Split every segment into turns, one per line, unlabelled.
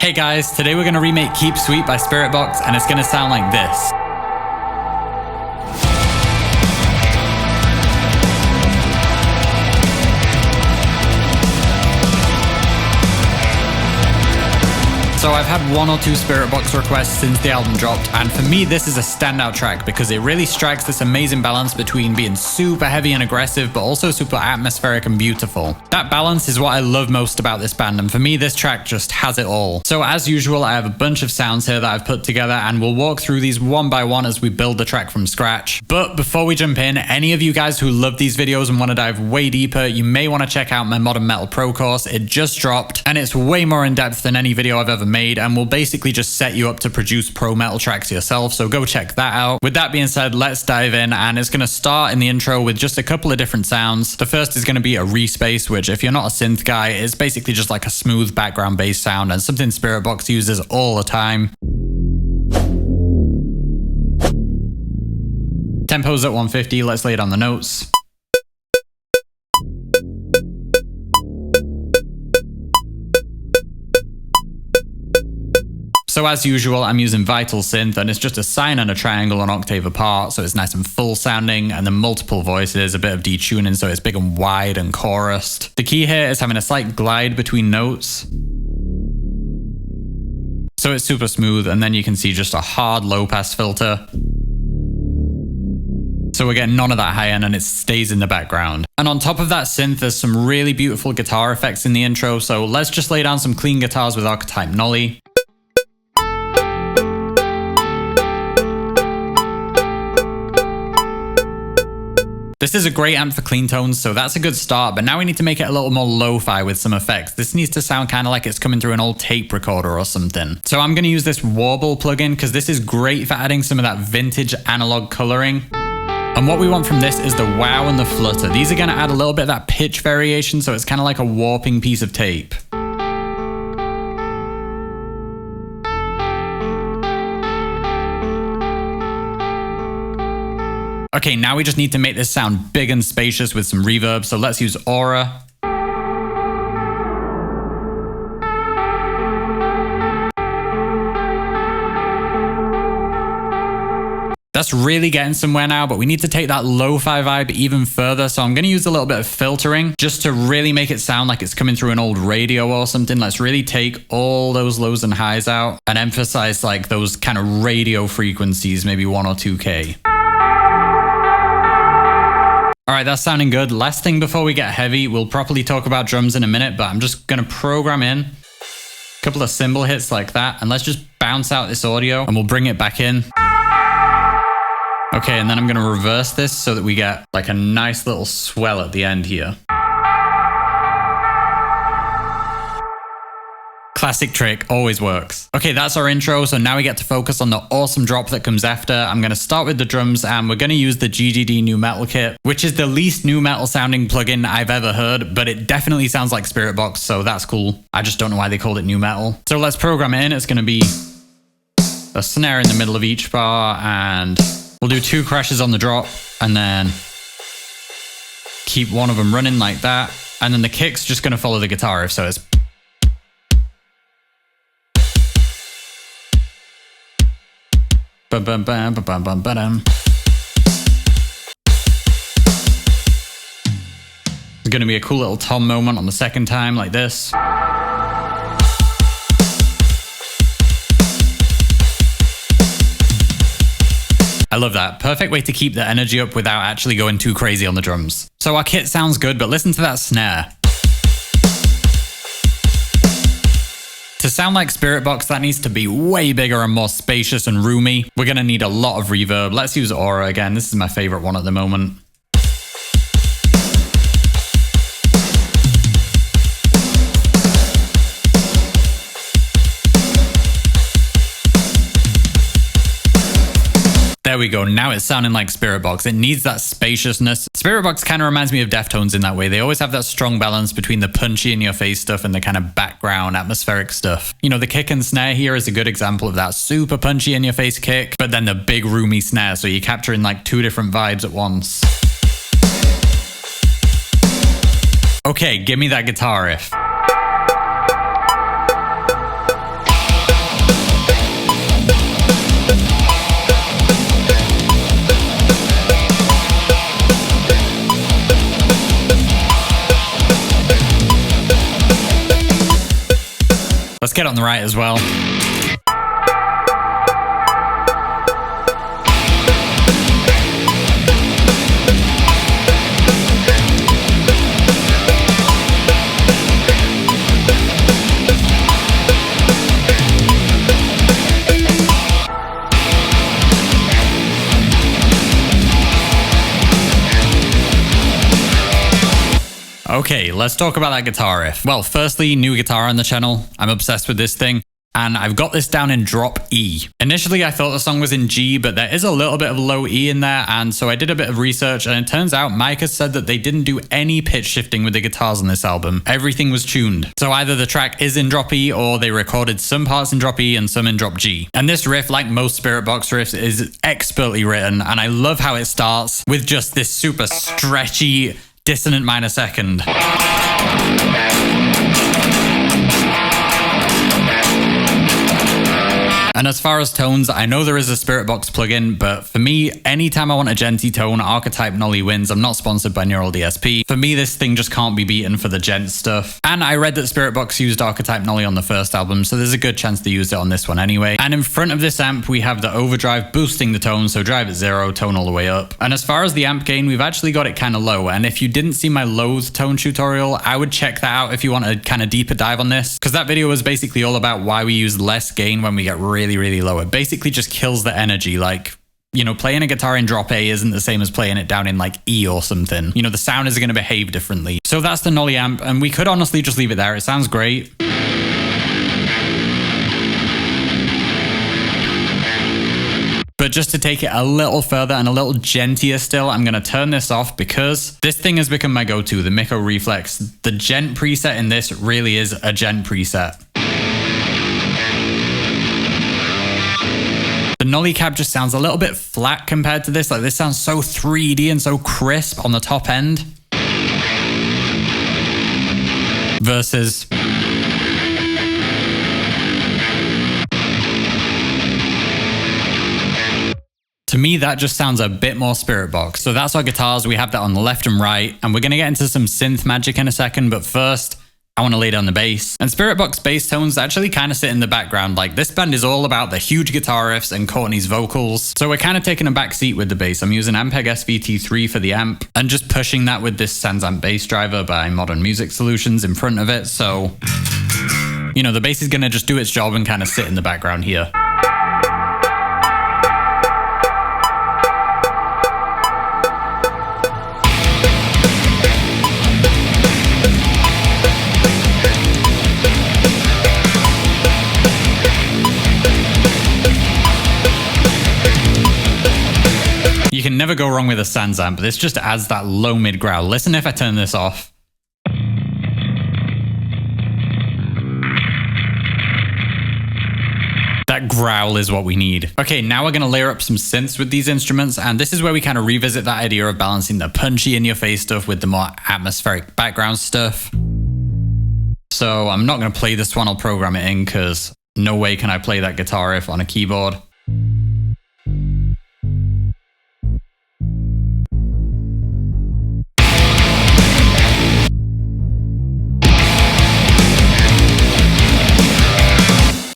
Hey guys, today we're going to remake Keep Sweet by Spiritbox, and it's going to sound like this. So I've had one or two Spiritbox requests since the album dropped, and for me this is a standout track because it really strikes this amazing balance between being super heavy and aggressive but also super atmospheric and beautiful. That balance is what I love most about this band, and for me this track just has it all. So as usual, I have a bunch of sounds here that I've put together, and we'll walk through these one by one as we build the track from scratch. But before we jump in, any of you guys who love these videos and want to dive way deeper, you may want to check out my Modern Metal Pro course. It just dropped and it's way more in depth than any video I've ever made, and will basically just set you up to produce pro metal tracks yourself, so go check that out. With that being said, let's dive in, and it's going to start in the intro with just a couple of different sounds. The first is going to be a respace, which if you're not a synth guy, is basically just like a smooth background bass sound and something Spiritbox uses all the time. Tempo's at 150, let's lay it on the notes. So as usual, I'm using Vital Synth, and it's just a sine and a triangle an octave apart, so it's nice and full sounding, and then multiple voices, a bit of detuning, so it's big and wide and chorused. The key here is having a slight glide between notes, so it's super smooth, and then you can see just a hard low pass filter. So we're getting none of that high end, and it stays in the background. And on top of that synth, there's some really beautiful guitar effects in the intro, so let's just lay down some clean guitars with Archetype Nolly. This is a great amp for clean tones, so that's a good start, but now we need to make it a little more lo-fi with some effects. This needs to sound kind of like it's coming through an old tape recorder or something. So I'm going to use this Warble plugin because this is great for adding some of that vintage analog coloring. And what we want from this is the wow and the flutter. These are going to add a little bit of that pitch variation, so it's kind of like a warping piece of tape. Okay, now we just need to make this sound big and spacious with some reverb, so let's use Aura. That's really getting somewhere now, but we need to take that lo-fi vibe even further, so I'm going to use a little bit of filtering just to really make it sound like it's coming through an old radio or something. Let's really take all those lows and highs out and emphasize like those kind of radio frequencies, maybe 1 or 2K. Alright, that's sounding good. Last thing before we get heavy, we'll properly talk about drums in a minute, but I'm just going to program in a couple of cymbal hits like that, and let's just bounce out this audio and we'll bring it back in. Okay, and then I'm going to reverse this so that we get like a nice little swell at the end here. Classic trick, always works. Okay, that's our intro, so now we get to focus on the awesome drop that comes after. I'm going to start with the drums, and we're going to use the GGD Nu Metal Kit, which is the least nu metal sounding plugin I've ever heard, but it definitely sounds like Spiritbox, so that's cool. I just don't know why they called it nu metal. So let's program it in. It's going to be a snare in the middle of each bar, and we'll do 2 crashes on the drop, and then keep one of them running like that, and then the kick's just going to follow the guitar riff, so it's bum bum bum bum bum bum bum. There's going to be a cool little tom moment on the second time like this. I love that. Perfect way to keep the energy up without actually going too crazy on the drums. So our kit sounds good, but listen to that snare. To sound like Spiritbox, that needs to be way bigger and more spacious and roomy. We're going to need a lot of reverb. Let's use Aura again. This is my favorite one at the moment. There we go, now it's sounding like Spiritbox. It needs that spaciousness. Spiritbox kind of reminds me of Deftones in that way. They always have that strong balance between the punchy in-your-face stuff and the kind of background atmospheric stuff. You know, the kick and snare here is a good example of that super punchy in-your-face kick, but then the big roomy snare, so you're capturing like 2 different vibes at once. Okay, give me that guitar riff. Let's get on the right as well. Okay, let's talk about that guitar riff. Well, firstly, new guitar on the channel. I'm obsessed with this thing. And I've got this down in drop E. Initially, I thought the song was in G, but there is a little bit of low E in there. And so I did a bit of research, and it turns out Micah said that they didn't do any pitch shifting with the guitars on this album. Everything was tuned. So either the track is in drop E, or they recorded some parts in drop E and some in drop G. And this riff, like most Spiritbox riffs, is expertly written. And I love how it starts with just this super stretchy dissonant minor second. And as far as tones, I know there is a Spiritbox plugin, but for me, anytime I want a genty tone, Archetype Nolly wins. I'm not sponsored by Neural DSP. For me, this thing just can't be beaten for the gent stuff. And I read that Spiritbox used Archetype Nolly on the first album, so there's a good chance they used it on this one anyway. And in front of this amp, we have the overdrive boosting the tone, so drive at 0, tone all the way up. And as far as the amp gain, we've actually got it kind of low. And if you didn't see my Loathe tone tutorial, I would check that out if you want a kind of deeper dive on this, because that video was basically all about why we use less gain when we get really low. It basically just kills the energy. Like, you know, playing a guitar in drop A isn't the same as playing it down in like E or something. You know, the sound is going to behave differently. So that's the Nolly amp, and we could honestly just leave it there. It sounds great. But just to take it a little further and a little gentier still, I'm going to turn this off because this thing has become my go-to, the Miko Reflex. The gent preset in this really is a gent preset. The Nolly cab just sounds a little bit flat compared to this. Like, this sounds so 3D and so crisp on the top end. Versus to me, that just sounds a bit more Spiritbox. So that's our guitars. We have that on the left and right, and we're going to get into some synth magic in a second. But first, I want to lay down the bass. And Spiritbox bass tones actually kind of sit in the background. Like, this band is all about the huge guitar riffs and Courtney's vocals. So we're kind of taking a back seat with the bass. I'm using Ampeg SVT3 for the amp and just pushing that with this Sansamp bass driver by Modern Music Solutions in front of it. So, you know, the bass is going to just do its job and kind of sit in the background here. You can never go wrong with a Sansamp. This just adds that low mid growl. Listen if I turn this off. That growl is what we need. Okay, now we're going to layer up some synths with these instruments, and this is where we kind of revisit that idea of balancing the punchy in-your-face stuff with the more atmospheric background stuff. So I'm not going to play this one, I'll program it in, because no way can I play that guitar riff on a keyboard.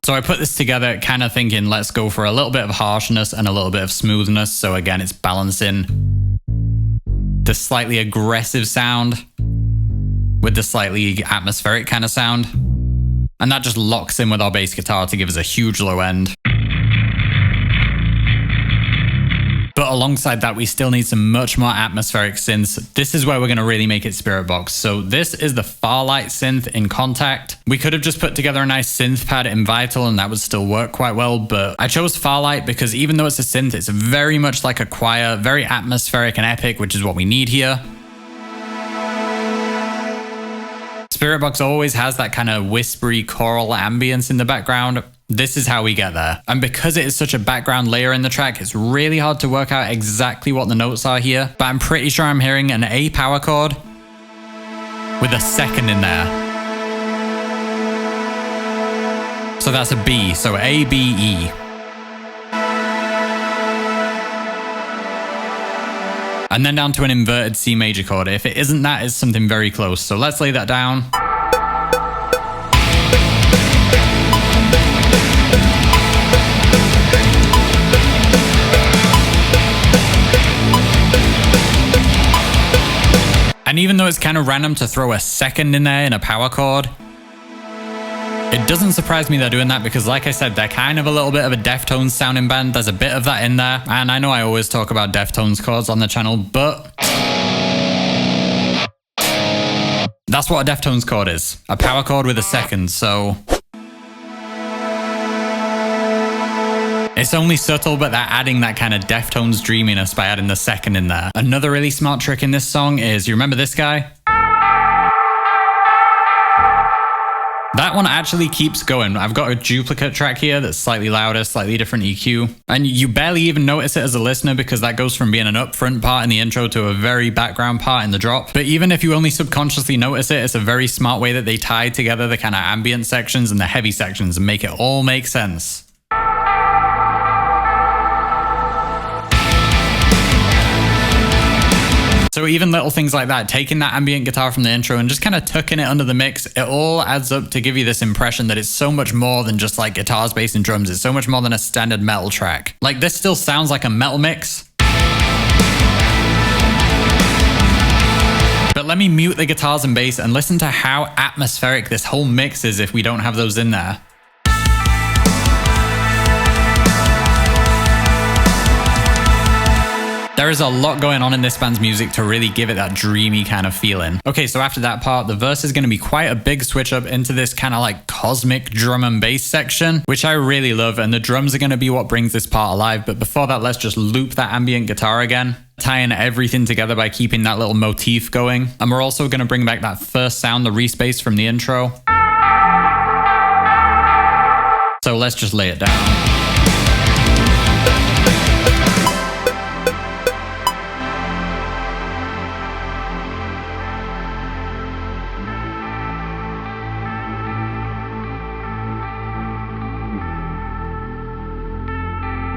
So I put this together kind of thinking, let's go for a little bit of harshness and a little bit of smoothness. So again, it's balancing the slightly aggressive sound with the slightly atmospheric kind of sound. And that just locks in with our bass guitar to give us a huge low end. But alongside that, we still need some much more atmospheric synths. This is where we're going to really make it Spiritbox. So this is the Farlight synth in Contact. We could have just put together a nice synth pad in Vital and that would still work quite well, but I chose Farlight because even though it's a synth, it's very much like a choir, very atmospheric and epic, which is what we need here. Spiritbox always has that kind of whispery choral ambience in the background. This is how we get there. And because it is such a background layer in the track, it's really hard to work out exactly what the notes are here, but I'm pretty sure I'm hearing an A power chord with a second in there. So that's a B, so A, B, E. And then down to an inverted C major chord. If it isn't that, it's something very close. So let's lay that down. though it's kind of random to throw a second in there in a power chord, it doesn't surprise me they're doing that because, like I said, they're kind of a little bit of a Deftones sounding band. There's a bit of that in there. And I know I always talk about Deftones chords on the channel, but that's what a Deftones chord is. A power chord with a second, so it's only subtle, but they're adding that kind of Deftones dreaminess by adding the second in there. Another really smart trick in this song is, you remember this guy? That one actually keeps going. I've got a duplicate track here that's slightly louder, slightly different EQ. And you barely even notice it as a listener because that goes from being an upfront part in the intro to a very background part in the drop. But even if you only subconsciously notice it, it's a very smart way that they tie together the kind of ambient sections and the heavy sections and make it all make sense. So even little things like that, taking that ambient guitar from the intro and just kind of tucking it under the mix, it all adds up to give you this impression that it's so much more than just like guitars, bass, and drums. It's so much more than a standard metal track. Like, this still sounds like a metal mix. But let me mute the guitars and bass and listen to how atmospheric this whole mix is if we don't have those in there. There is a lot going on in this band's music to really give it that dreamy kind of feeling. Okay, so after that part, the verse is going to be quite a big switch up into this kind of like cosmic drum and bass section, which I really love, and the drums are going to be what brings this part alive. But before that, let's just loop that ambient guitar again, tying everything together by keeping that little motif going. And we're also going to bring back that first sound, the respace from the intro. So let's just lay it down.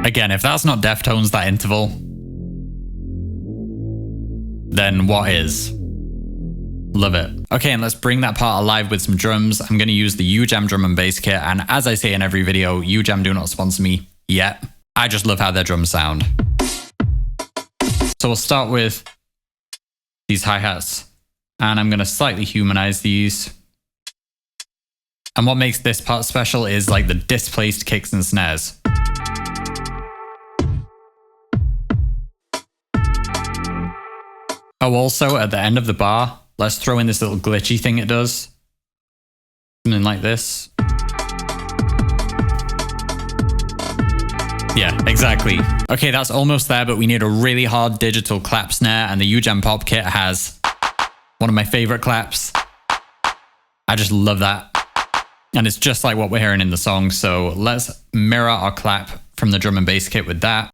Again, if that's not Deftones, that interval, then what is? Love it. Okay, and let's bring that part alive with some drums. I'm going to use the UJam drum and bass kit, and as I say in every video, UJam do not sponsor me yet. I just love how their drums sound. So we'll start with these hi-hats, and I'm going to slightly humanize these. And what makes this part special is like the displaced kicks and snares. Oh, also at the end of the bar, let's throw in this little glitchy thing it does. Something like this. Yeah, exactly. Okay, that's almost there, but we need a really hard digital clap snare, and the UJam Pop kit has one of my favorite claps. I just love that. And it's just like what we're hearing in the song, so let's mirror our clap from the drum and bass kit with that.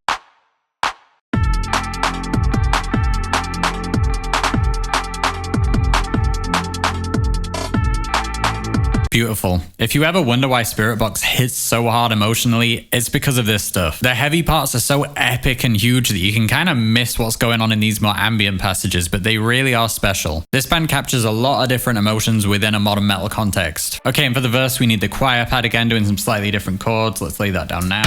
Beautiful. If you ever wonder why Spiritbox hits so hard emotionally, it's because of this stuff. The heavy parts are so epic and huge that you can kind of miss what's going on in these more ambient passages, but they really are special. This band captures a lot of different emotions within a modern metal context. Okay, and for the verse, we need the choir pad again, doing some slightly different chords. Let's lay that down now.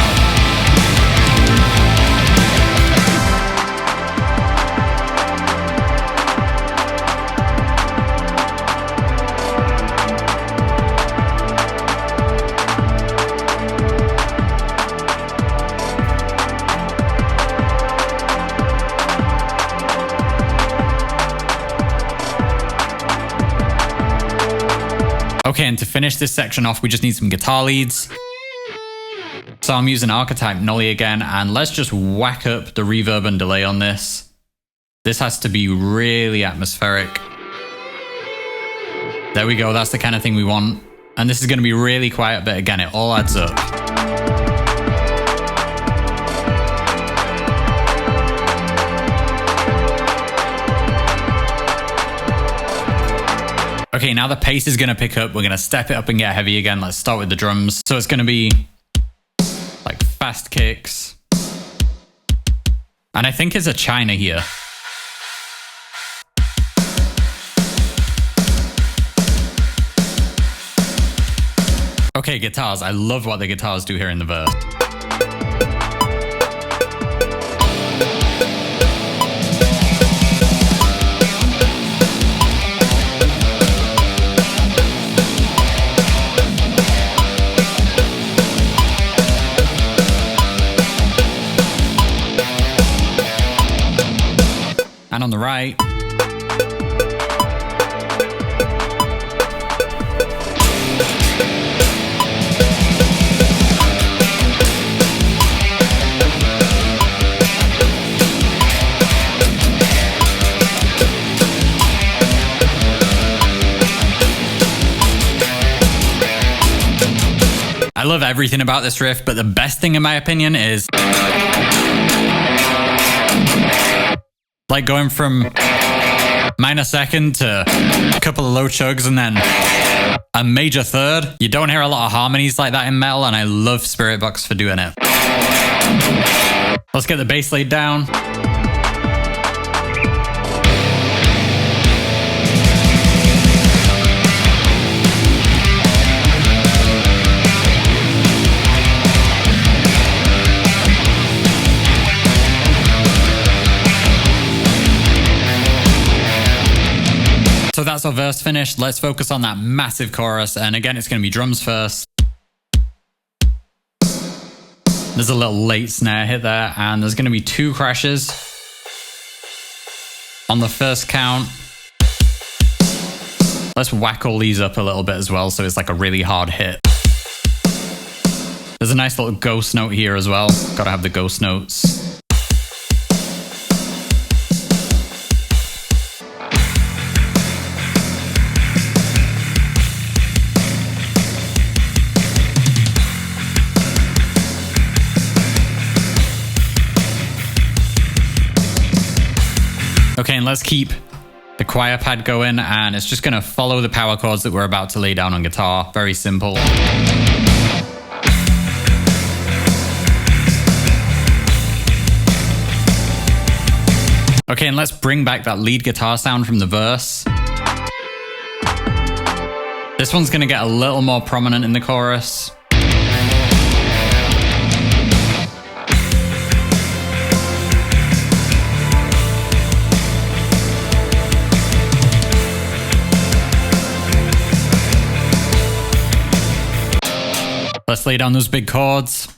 Okay, and to finish this section off, we just need some guitar leads. So I'm using Archetype Nolly again, and let's just whack up the reverb and delay on this. This has to be really atmospheric. There we go, that's the kind of thing we want. And this is going to be really quiet, but again, it all adds up. Okay, now the pace is going to pick up. We're going to step it up and get heavy again. Let's start with the drums. So it's going to be like fast kicks. And I think it's a China here. Okay, guitars. I love what the guitars do here in the verse. and on the right.
I love everything about this riff, but the best thing in my opinion is like going from minor second to a couple of low chugs and then a major third. You don't hear a lot of harmonies like that in metal, and I love Spiritbox for doing it. Let's get the bass laid down. So that's our verse finished. Let's focus on that massive chorus. And again, it's going to be drums first. There's a little late snare hit there, and there's going to be 2 crashes on the first count. Let's whack all these up a little bit as well, so it's like a really hard hit. There's a nice little ghost note here as well. Gotta have the ghost notes. Okay, and let's keep the choir pad going, and it's just going to follow the power chords that we're about to lay down on guitar. Very simple. Okay, and let's bring back that lead guitar sound from the verse. This one's going to get a little more prominent in the chorus. Let's lay down those big chords.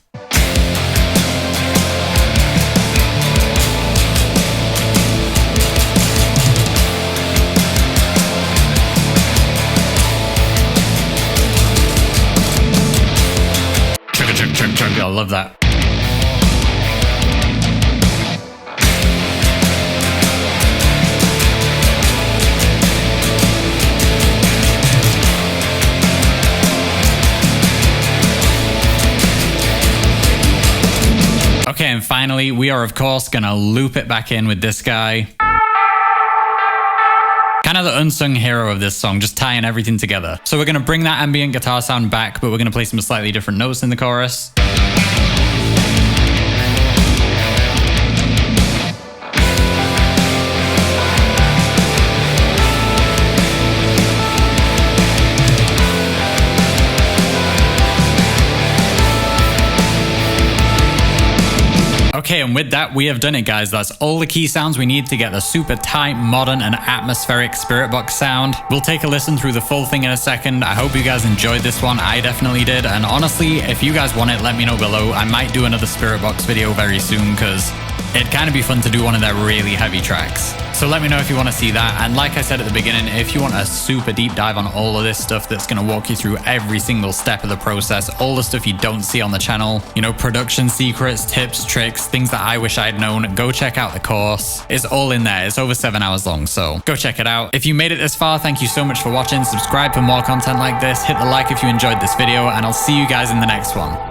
Chugga chug chug chug. I love that. Okay, and finally, we are of course gonna loop it back in with this guy. Kind of the unsung hero of this song, just tying everything together. So we're gonna bring that ambient guitar sound back, but we're gonna play some slightly different notes in the chorus. Okay, and with that, we have done it, guys. That's all the key sounds we need to get the super tight, modern, and atmospheric Spiritbox sound. We'll take a listen through the full thing in a second. I hope you guys enjoyed this one. I definitely did. And honestly, if you guys want it, let me know below. I might do another Spiritbox video very soon, because it'd kind of be fun to do one of their really heavy tracks. So let me know if you want to see that. And like I said at the beginning, if you want a super deep dive on all of this stuff that's going to walk you through every single step of the process, all the stuff you don't see on the channel, you know, production secrets, tips, tricks, things that I wish I'd known, go check out the course. It's all in there. It's over 7 hours long, so go check it out. If you made it this far, thank you so much for watching. Subscribe for more content like this. Hit the like if you enjoyed this video, and I'll see you guys in the next one.